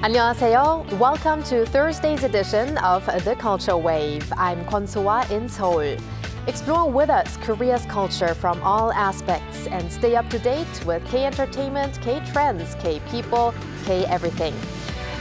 안녕하세요. Welcome to Thursday's edition of The Culture Wave. I'm Kwon-soa in Seoul. Explore with us Korea's culture from all aspects and stay up to date with K-entertainment, K-trends, K-people, K-everything.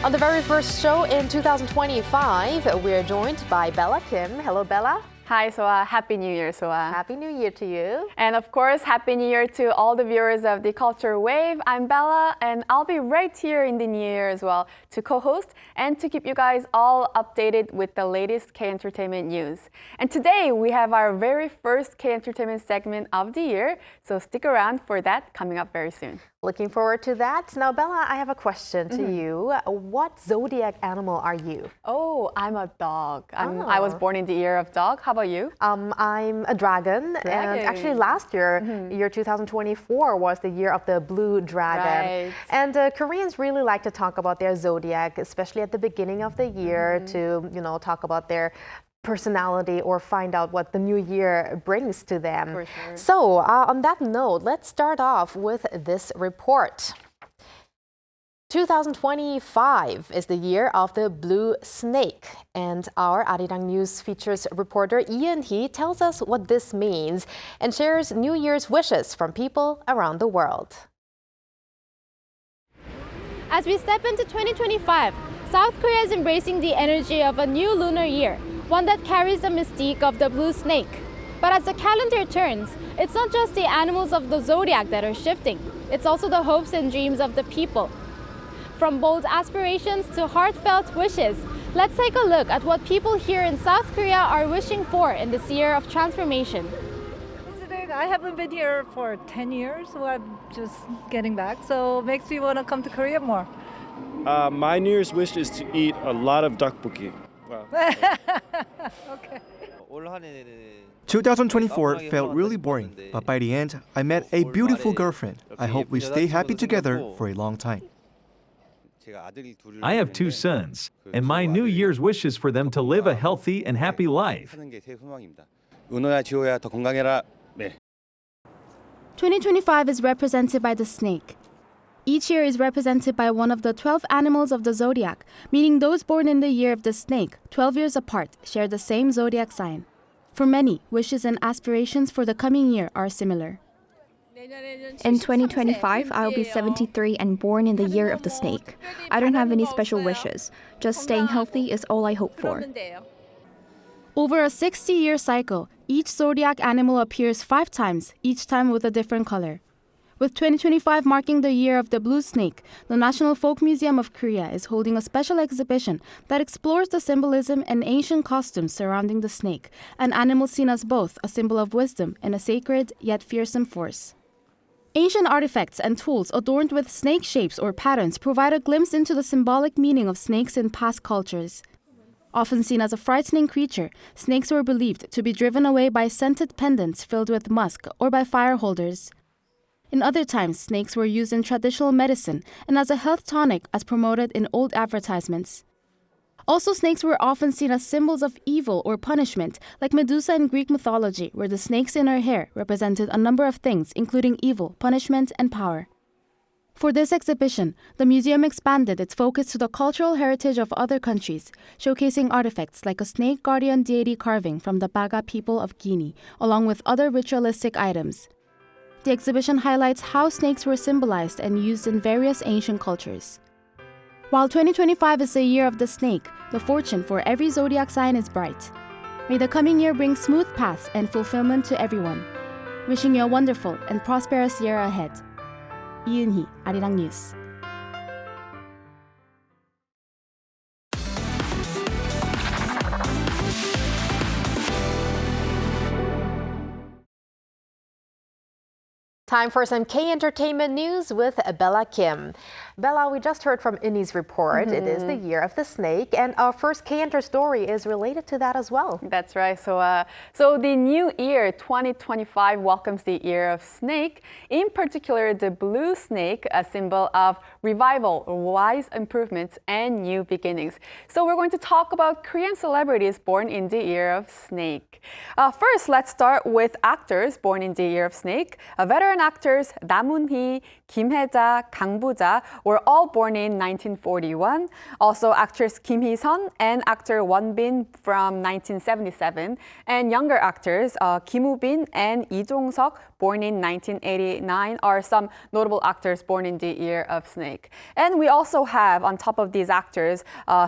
On the very first show in 2025, we're joined by Bella Kim. Hello, Bella. Hi, Soa. Happy New Year, Soa. Happy New Year to you. And of course, Happy New Year to all the viewers of the Culture Wave. I'm Bella, and I'll be right here in the New Year as well to co-host and to keep you guys all updated with the latest K-entertainment news. And today, we have our very first K-entertainment segment of the year, so stick around for that coming up very soon. Looking forward to that. Now, Bella, I have a question to you. What zodiac animal are you? Oh, I'm a dog. I was born in the year of dog. How about you? I'm a dragon. And actually last year, year 2024 was the year of the blue dragon. Right. And Koreans really like to talk about their zodiac, especially at the beginning of the year to, talk about their personality or find out what the new year brings to them. For sure. So on that note, let's start off with this report. 2025 is the year of the blue snake, and our Arirang News features reporter Ian Hee tells us what this means and shares New Year's wishes from people around the world. As we step into 2025, South Korea is embracing the energy of a new lunar year, one that carries the mystique of the blue snake. But as the calendar turns, it's not just the animals of the zodiac that are shifting, it's also the hopes and dreams of the people. From bold aspirations to heartfelt wishes, let's take a look at what people here in South Korea are wishing for in this year of transformation. I haven't been here for 10 years, so I'm just getting back. So it makes me want to come to Korea more. My New Year's wish is to eat a lot of tteokbokki. Wow. Okay. 2024 felt really boring, but by the end, I met a beautiful girlfriend. I hope we stay happy together for a long time. I have two sons, and my New Year's wish is for them to live a healthy and happy life. 2025 is represented by the snake. Each year is represented by one of the 12 animals of the zodiac, meaning those born in the year of the snake, 12 years apart, share the same zodiac sign. For many, wishes and aspirations for the coming year are similar. In 2025, I will be 73 and born in the year of the snake. I don't have any special wishes. Just staying healthy is all I hope for. Over a 60-year cycle, each zodiac animal appears 5 times, each time with a different color. With 2025 marking the year of the blue snake, the National Folk Museum of Korea is holding a special exhibition that explores the symbolism and ancient costumes surrounding the snake, an animal seen as both a symbol of wisdom and a sacred yet fearsome force. Ancient artifacts and tools adorned with snake shapes or patterns provide a glimpse into the symbolic meaning of snakes in past cultures. Often seen as a frightening creature, snakes were believed to be driven away by scented pendants filled with musk or by fire holders. In other times, snakes were used in traditional medicine and as a health tonic as promoted in old advertisements. Also, snakes were often seen as symbols of evil or punishment, like Medusa in Greek mythology, where the snakes in her hair represented a number of things, including evil, punishment, and power. For this exhibition, the museum expanded its focus to the cultural heritage of other countries, showcasing artifacts like a snake guardian deity carving from the Baga people of Guinea, along with other ritualistic items. The exhibition highlights how snakes were symbolized and used in various ancient cultures. While 2025 is the year of the snake, the fortune for every zodiac sign is bright. May the coming year bring smooth paths and fulfillment to everyone. Wishing you a wonderful and prosperous year ahead. Ian Hee, Arirang News. Time for some K-entertainment news with Bella Kim. Bella, we just heard from Innie's report. It is the year of the snake, and our first K-enter story is related to that as well. That's right. So the new year 2025 welcomes the year of snake. In particular, the blue snake, a symbol of revival, wise improvements, and new beginnings. So we're going to talk about Korean celebrities born in the year of snake. First, let's start with actors born in the year of snake. A veteran actors Da Moon-hee, Kim Hae-ja, Kang Bu-ja were all born in 1941. Also, actress Kim Hee-sun and actor Won Bin from 1977. And younger actors Kim Woo-bin and Lee Jong-seok, born in 1989, are some notable actors born in the year of Snake. And we also have, on top of these actors,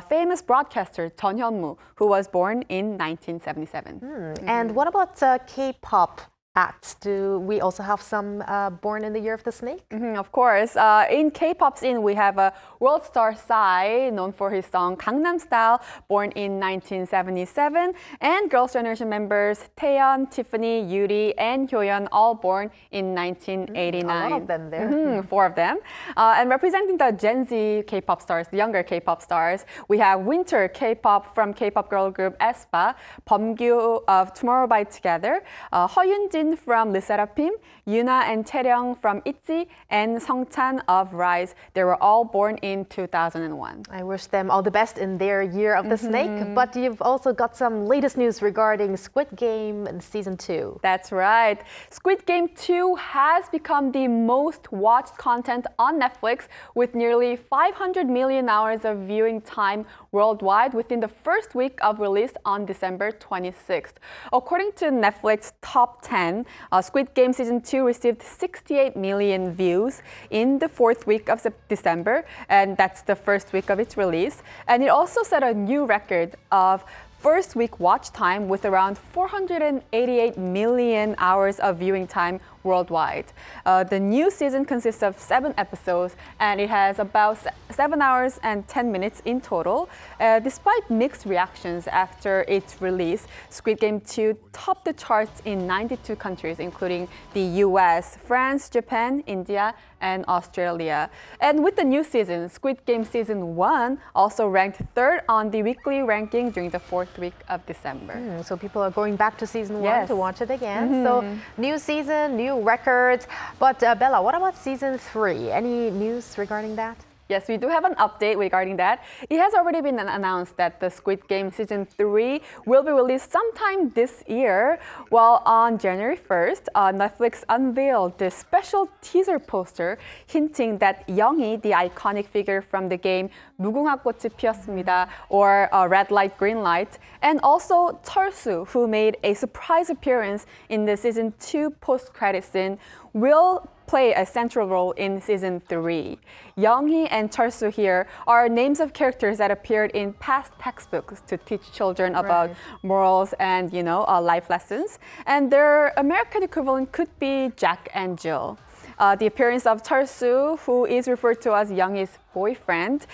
famous broadcaster Jeon Hyun-moo, who was born in 1977. And what about K-pop acts? Do we also have some born in the year of the snake? Of course. In K-pop scene, we have a world star Psy, known for his song Gangnam Style, born in 1977. And Girls' Generation members Taeyeon, Tiffany, Yuri, and Hyoyeon, all born in 1989. A lot of them there. 4 of them. And representing the Gen Z K-pop stars, the younger K-pop stars, we have Winter K-pop from K-pop girl group aespa, Beomgyu of Tomorrow by Together, Hyeonjin from Le Sserafim, Yuna and Chaeryeong from ITZY, and Sungchan of Rise. They were all born in 2001. I wish them all the best in their year of the snake. But you've also got some latest news regarding Squid Game in season 2. That's right. Squid Game 2 has become the most watched content on Netflix, with nearly 500 million hours of viewing time worldwide within the first week of release on December 26th. According to Netflix Top 10, Squid Game Season 2 received 68 million views in the 4th week of December, and that's the first week of its release. And it also set a new record of first week watch time with around 488 million hours of viewing time worldwide. The new season consists of 7 episodes, and it has about 7 hours and 10 minutes in total. Despite mixed reactions after its release, Squid Game 2 topped the charts in 92 countries, including the US, France, Japan, India, and Australia. And with the new season, Squid Game Season 1 also ranked 3rd on the weekly ranking during the 4th week of December. So people are going back to season 1 Yes. to watch it again. So new season, new records. But Bella, what about season 3? Any news regarding that? Yes, we do have an update regarding that. It has already been announced that the Squid Game Season 3 will be released sometime this year. Well, on January 1st, Netflix unveiled this special teaser poster hinting that Younghee, the iconic figure from the game 무궁화 꽃이 피었습니다, or Red Light, Green Light, and also Cheolsu, who made a surprise appearance in the Season 2 post-credit scene, will play a central role in Season 3. Younghee and Cheolsu here are names of characters that appeared in past textbooks to teach children about morals and, life lessons. And their American equivalent could be Jack and Jill. The appearance of Cheolsu, who is referred to as Younghee's boyfriend,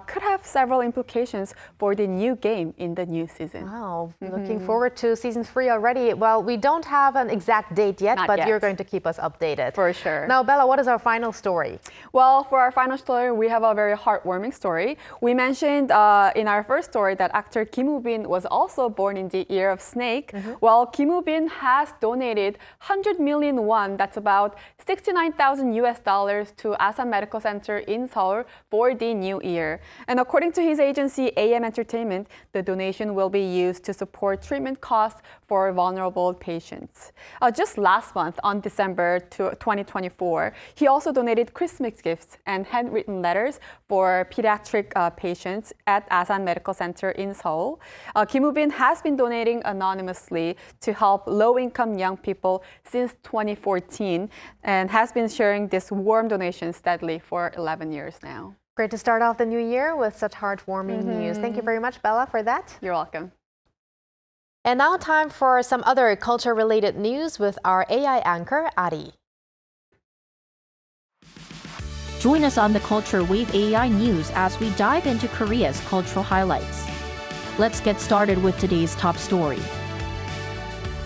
could have several implications for the new game in the new season. Wow, looking forward to season 3 already. Well, we don't have an exact date yet, Not but yet. you're going to keep us updated. For sure. Now, Bella, what is our final story? Well, for our final story, we have a very heartwarming story. We mentioned in our first story that actor Kim Woo-bin was also born in the year of snake. Well, Kim Woo-bin has donated 100 million won, that's about $69,000 to Asan Medical Center in Seoul for the new year. And according to his agency, AM Entertainment, the donation will be used to support treatment costs for vulnerable patients. Just last month, on December 2024, he also donated Christmas gifts and handwritten letters for pediatric patients at Asan Medical Center in Seoul. Kim Woo-bin has been donating anonymously to help low-income young people since 2014 and has been sharing this warm donation steadily for 11 years now. Great to start off the new year with such heartwarming news. Thank you very much, Bella, for that. You're welcome. And now time for some other culture-related news with our AI anchor, Ari. Join us on the Culture Wave AI News as we dive into Korea's cultural highlights. Let's get started with today's top story.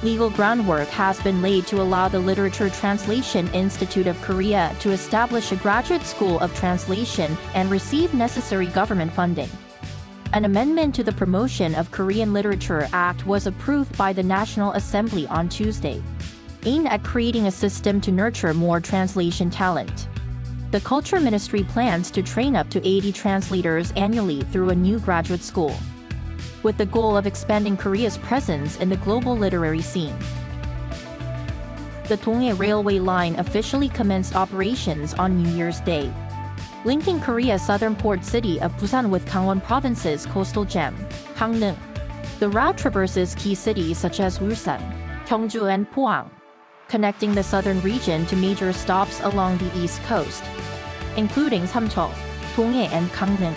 Legal groundwork has been laid to allow the Literature Translation Institute of Korea to establish a graduate school of translation and receive necessary government funding. An amendment to the Promotion of Korean Literature Act was approved by the National Assembly on Tuesday, aimed at creating a system to nurture more translation talent. The Culture Ministry plans to train up to 80 translators annually through a new graduate school, with the goal of expanding Korea's presence in the global literary scene. the Donghae Railway Line officially commenced operations on New Year's Day, linking Korea's southern port city of Busan with Gangwon Province's coastal gem, Gangneung. The route traverses key cities such as Ulsan, Gyeongju, and Pohang, connecting the southern region to major stops along the east coast, including Samcheol, Donghae, and Gangneung.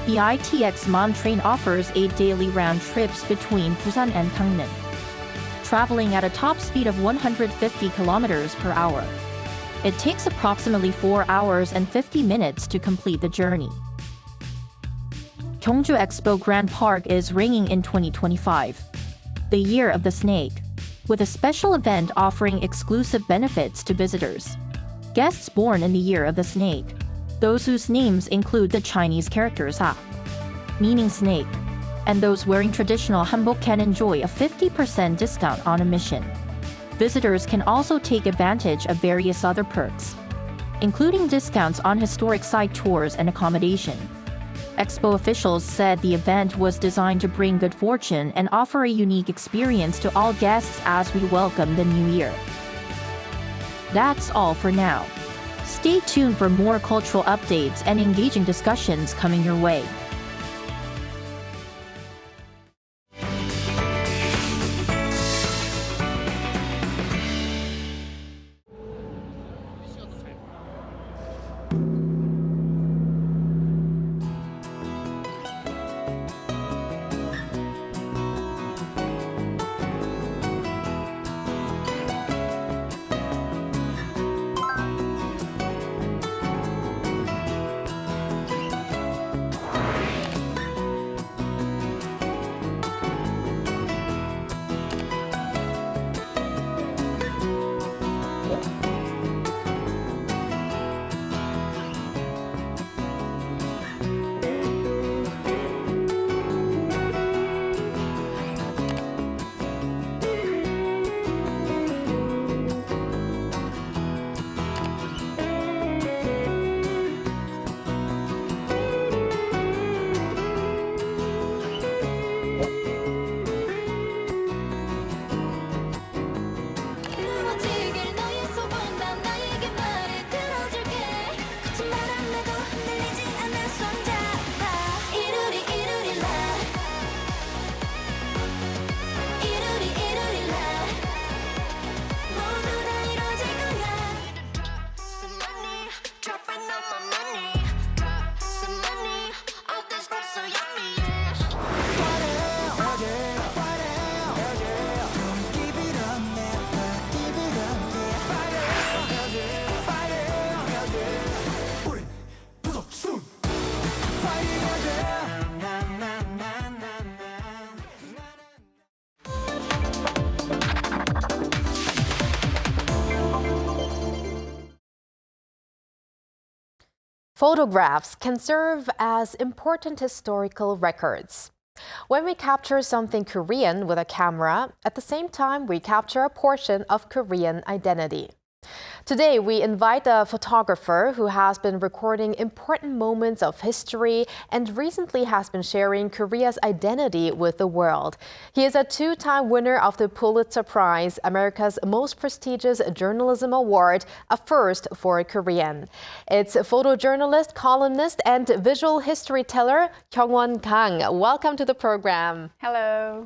The ITX MON train offers 8 daily round trips between Busan and Gangneung, traveling at a top speed of 150 kilometers per hour. It takes approximately 4 hours and 50 minutes to complete the journey. Gyeongju Expo Grand Park is ringing in 2025, the year of the snake, with a special event offering exclusive benefits to visitors. Guests born in the year of the snake, those whose names include the Chinese characters Ha, meaning snake, and those wearing traditional hanbok can enjoy a 50% discount on admission. Visitors can also take advantage of various other perks, including discounts on historic site tours and accommodation. Expo officials said the event was designed to bring good fortune and offer a unique experience to all guests as we welcome the new year. That's all for now. Stay tuned for more cultural updates and engaging discussions coming your way. Photographs can serve as important historical records. When we capture something Korean with a camera, at the same time we capture a portion of Korean identity. Today, we invite a photographer who has been recording important moments of history and recently has been sharing Korea's identity with the world. He is a two-time winner of the Pulitzer Prize, America's most prestigious journalism award, a first for a Korean. It's photojournalist, columnist, and visual history teller Hyungwon Kang. Welcome to the program. Hello.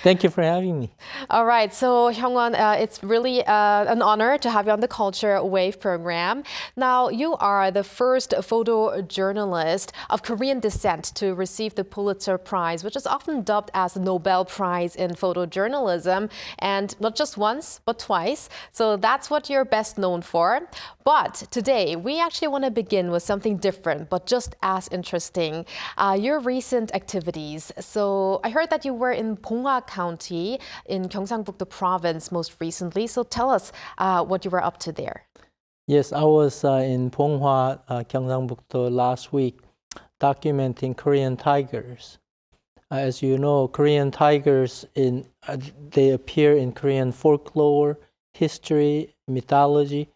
Thank you for having me. All right, so Hyungwon, it's really an honor to have you on the Culture Wave program. Now, you are the first photojournalist of Korean descent to receive the Pulitzer Prize, which is often dubbed as the Nobel Prize in photojournalism, and not just once, but twice. So that's what you're best known for. But today, we actually want to begin with something different, but just as interesting, your recent activities. So I heard that you were in Ponghwa County in Gyeongsangbuk-do Province most recently. So tell us what you were up to there. Yes, I was in Ponghwa, Gyeongsangbuk-do last week, documenting Korean tigers. As you know, Korean tigers, they appear in Korean folklore, history, mythology,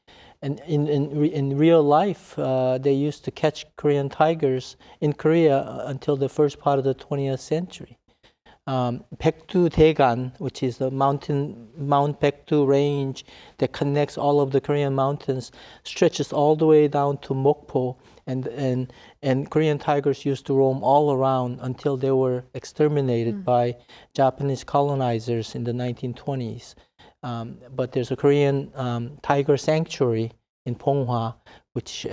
and in real life, they used to catch Korean tigers in Korea until the first part of the 20th century. Paektu Daegan, which is the Mount Paektu range that connects all of the Korean mountains, stretches all the way down to Mokpo, and Korean tigers used to roam all around until they were exterminated by Japanese colonizers in the 1920s. But there's a Korean tiger sanctuary in Ponghwa, which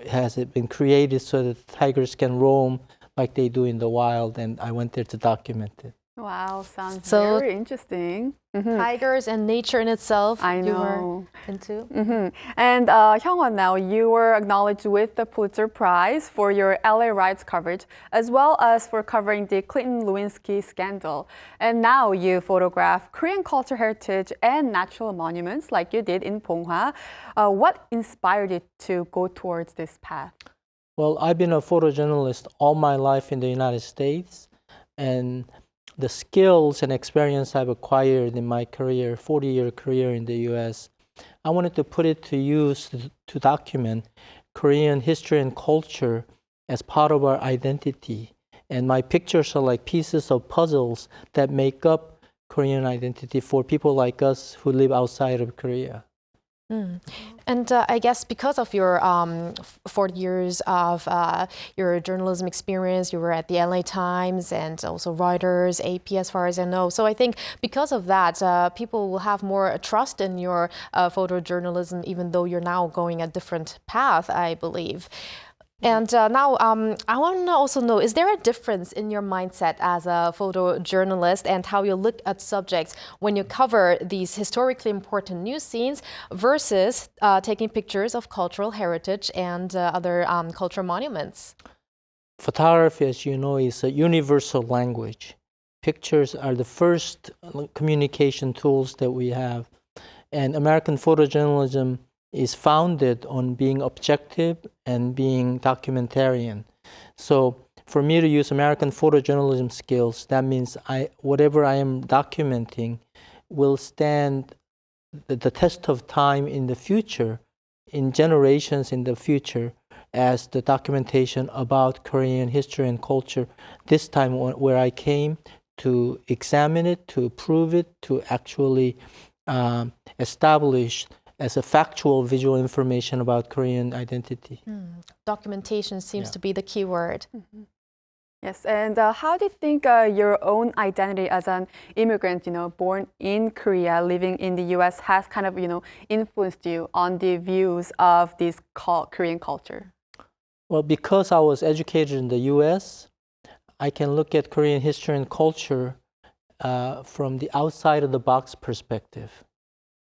has been created so that tigers can roam like they do in the wild, and I went there to document it. Wow, sounds So, very interesting. Tigers and nature in itself, I you were know. into? And Hyungwon, now you were acknowledged with the Pulitzer Prize for your LA riots coverage, as well as for covering the Clinton Lewinsky scandal. And now you photograph Korean culture heritage and natural monuments like you did in Ponghwa. What inspired you to go towards this path? Well, I've been a photojournalist all my life in the United States, and the skills and experience I've acquired in my career, 40-year career in the US, I wanted to put it to use to document Korean history and culture as part of our identity. And my pictures are like pieces of puzzles that make up Korean identity for people like us who live outside of Korea. And I guess because of your 40 years of your journalism experience, you were at the LA Times and also Reuters, AP, as far as I know. So I think because of that, people will have more trust in your photojournalism, even though you're now going a different path, I believe. And now I want to also know, is there a difference in your mindset as a photojournalist and how you look at subjects when you cover these historically important news scenes versus taking pictures of cultural heritage and other cultural monuments? Photography, as you know, is a universal language. Pictures are the first communication tools that we have. And American photojournalism is founded on being objective and being documentarian. So for me to use American photojournalism skills, that means whatever I am documenting will stand the test of time in the future, in generations in the future, as the documentation about Korean history and culture, this time where I came to examine it, to prove it, to actually establish as a factual visual information about Korean identity. Documentation seems to be the key word. Yes, and how do you think your own identity as an immigrant, born in Korea, living in the U.S., has kind of, influenced you on the views of this Korean culture? Well, because I was educated in the U.S., I can look at Korean history and culture from the outside of the box perspective.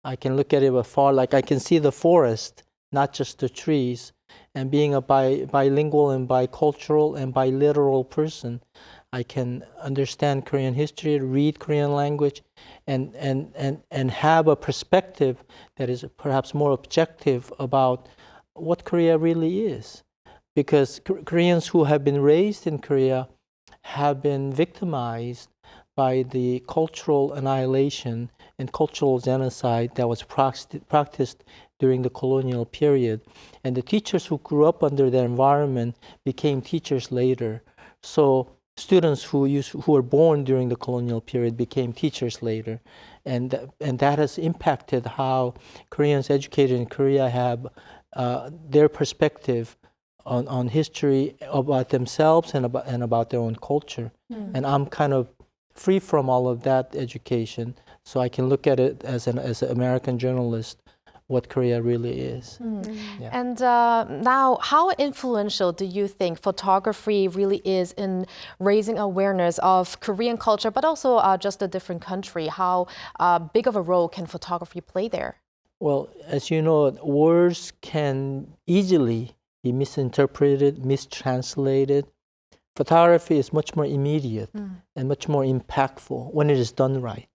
I can look at it afar, like I can see the forest, not just the trees. And being a bilingual and bicultural and biliteral person, I can understand Korean history, read Korean language, and have a perspective that is perhaps more objective about what Korea really is. Because Koreans who have been raised in Korea have been victimized by the cultural annihilation and cultural genocide that was practiced during the colonial period. And the teachers who grew up under that environment became teachers later. So students who were born during the colonial period became teachers later. And that has impacted how Koreans educated in Korea have their perspective on history about themselves and about their own culture. And I'm kind of free from all of that education, so I can look at it as an American journalist, what Korea really is. Yeah. And now, how influential do you think photography really is in raising awareness of Korean culture, but also just a different country? How big of a role can photography play there? Well, as you know, words can easily be misinterpreted, mistranslated. Photography is much more immediate and much more impactful when it is done right,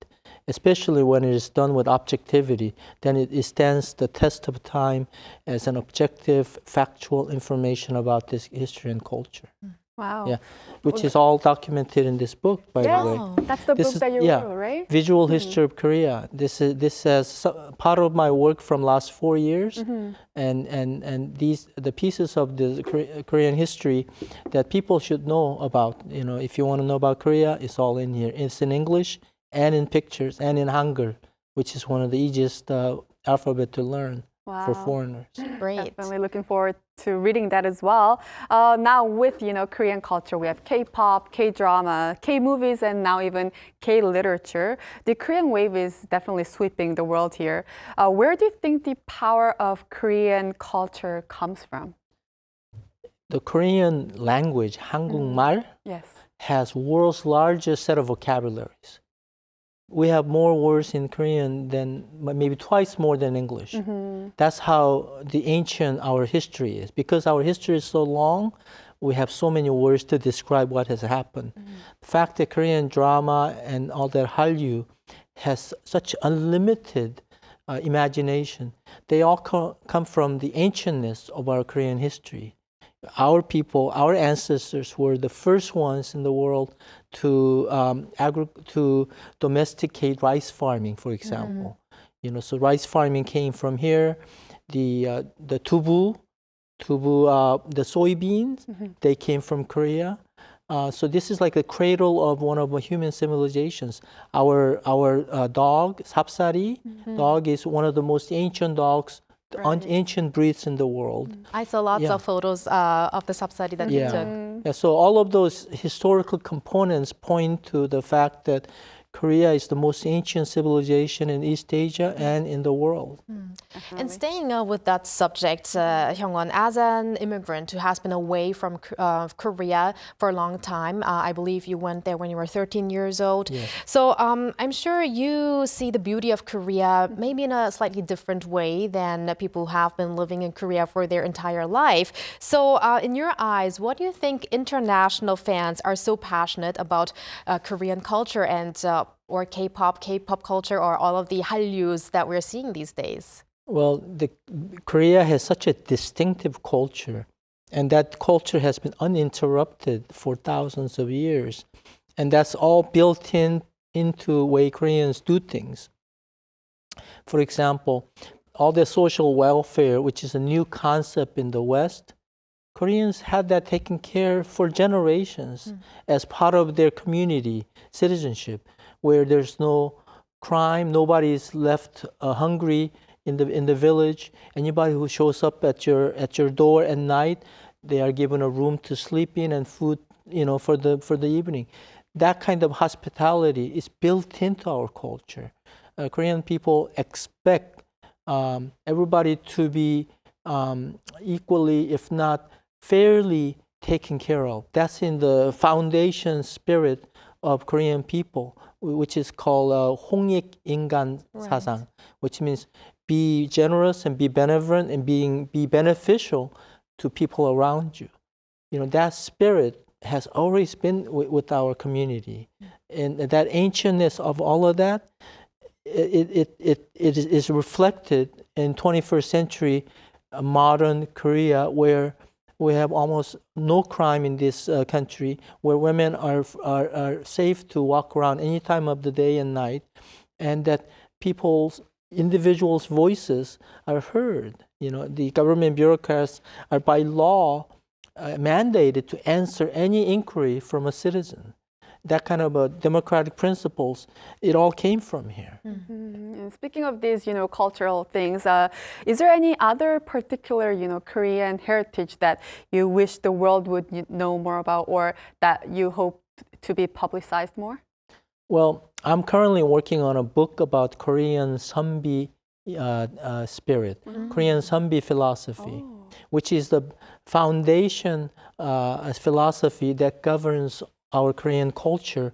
especially when it is done with objectivity. Then it stands the test of time as an objective, factual information about this history and culture. Wow. Yeah, which is all documented in this book, by the way. That's the book that you wrote, right? Visual History of Korea. This is part of my work from last 4 years, and the pieces of the Korean history that people should know about. You know, if you want to know about Korea, it's all in here. It's in English and in pictures and in Hangul, which is one of the easiest alphabet to learn for foreigners. Great. Definitely looking forward to reading that as well. Now with, Korean culture, we have K-pop, K-drama, K-movies, and now even K-literature. The Korean wave is definitely sweeping the world here. Where do you think the power of Korean culture comes from? The Korean language, 한국말, has world's largest set of vocabularies. We have more words in Korean than maybe twice more than English. That's how the ancient our history is. Because our history is so long, we have so many words to describe what has happened. The fact that Korean drama and all that Hallyu has such unlimited imagination, they all come from the ancientness of our Korean history. Our people, our ancestors were the first ones in the world to domesticate rice farming, for example. So rice farming came from here. The tubu, the soybeans, they came from Korea. So this is like the cradle of one of the human civilizations. Our dog, sapsari, dog is one of the most ancient dogs. Ancient breeds in the world. I saw lots of photos of the sapsari that you took. Yeah, so all of those historical components point to the fact that Korea is the most ancient civilization in East Asia and in the world. And staying with that subject, Hyungwon, as an immigrant who has been away from Korea for a long time, I believe you went there when you were 13 years old. Yes. So I'm sure you see the beauty of Korea maybe in a slightly different way than people who have been living in Korea for their entire life. So in your eyes, what do you think international fans are so passionate about Korean culture and or K-pop culture, or all of the Hallyus that we're seeing these days? Well, Korea has such a distinctive culture, and that culture has been uninterrupted for thousands of years. And that's all built into the way Koreans do things. For example, all the social welfare, which is a new concept in the West, Koreans had that taken care for generations as part of their community citizenship, where there's no crime, nobody is left hungry in the village. Anybody who shows up at your door at night, they are given a room to sleep in and food, for the evening. That kind of hospitality is built into our culture. Korean people expect everybody to be equally, if not fairly, taken care of. That's in the foundation spirit of Korean people, which is called 홍익 인간 사상, which means be generous and be benevolent and be beneficial to people around you. That spirit has always been with our community, and that ancientness of all of that, it is reflected in 21st century modern Korea, where we have almost no crime in this country, where women are safe to walk around any time of the day and night, and that individuals' voices are heard. The government bureaucrats are by law mandated to answer any inquiry from a citizen. That kind of democratic principles, it all came from here. And speaking of these, cultural things, is there any other particular, Korean heritage that you wish the world would know more about, or that you hope to be publicized more? Well, I'm currently working on a book about Korean Sunbi spirit, Korean Sunbi philosophy, which is the foundation philosophy that governs our Korean culture,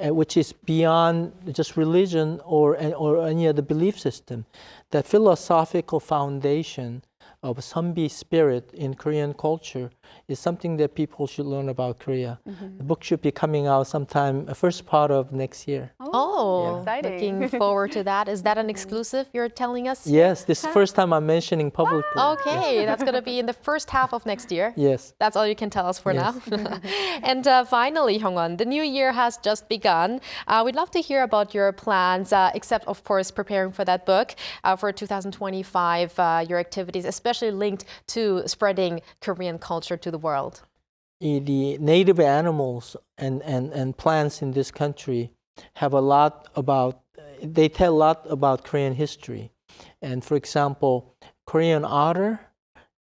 which is beyond just religion or any other belief system. That philosophical foundation of Sunbi spirit in Korean culture is something that people should learn about Korea. The book should be coming out sometime, first part of next year. Oh, exciting. Looking forward to that. Is that an exclusive you're telling us? Yes, this is the first time I'm mentioning publicly. Okay, that's going to be in the first half of next year. Yes. That's all you can tell us for now. And finally, Hyungwon, the new year has just begun. We'd love to hear about your plans, except, of course, preparing for that book for 2025, your activities, especially linked to spreading Korean culture to the world. The native animals and plants in this country have a lot about, they tell a lot about Korean history. And for example, Korean otter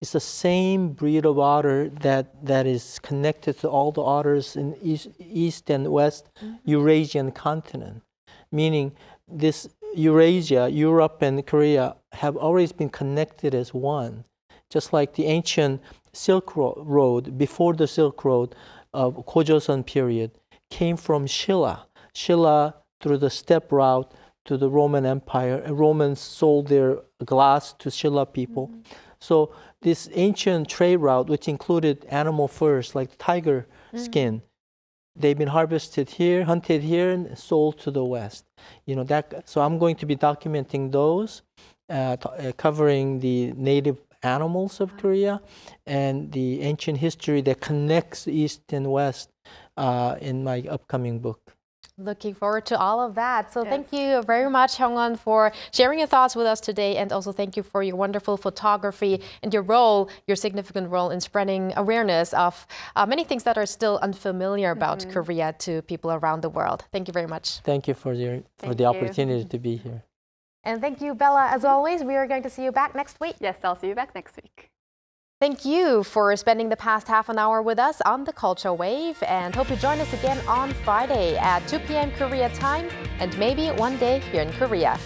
is the same breed of otter that is connected to all the otters in East and West Eurasian continent. Meaning this Eurasia, Europe and Korea have always been connected as one. Just like the ancient Silk Road, before the Silk Road of Gojoseon period, came from Shilla. Shilla through the steppe route to the Roman Empire. Romans sold their glass to Shilla people. So this ancient trade route, which included animal furs like tiger skin, they've been harvested here, hunted here, and sold to the West. You know that. So I'm going to be documenting those, covering the native animals of Korea and the ancient history that connects East and West in my upcoming book. Looking forward to all of that. So thank you very much, Hyungwon, for sharing your thoughts with us today. And also thank you for your wonderful photography and your role, your significant role in spreading awareness of many things that are still unfamiliar about Korea to people around the world. Thank you very much. Thank you for the opportunity to be here. And thank you, Bella. As always, we are going to see you back next week. Yes, I'll see you back next week. Thank you for spending the past half an hour with us on the Culture Wave, and hope you join us again on Friday at 2 p.m. Korea time and maybe one day here in Korea.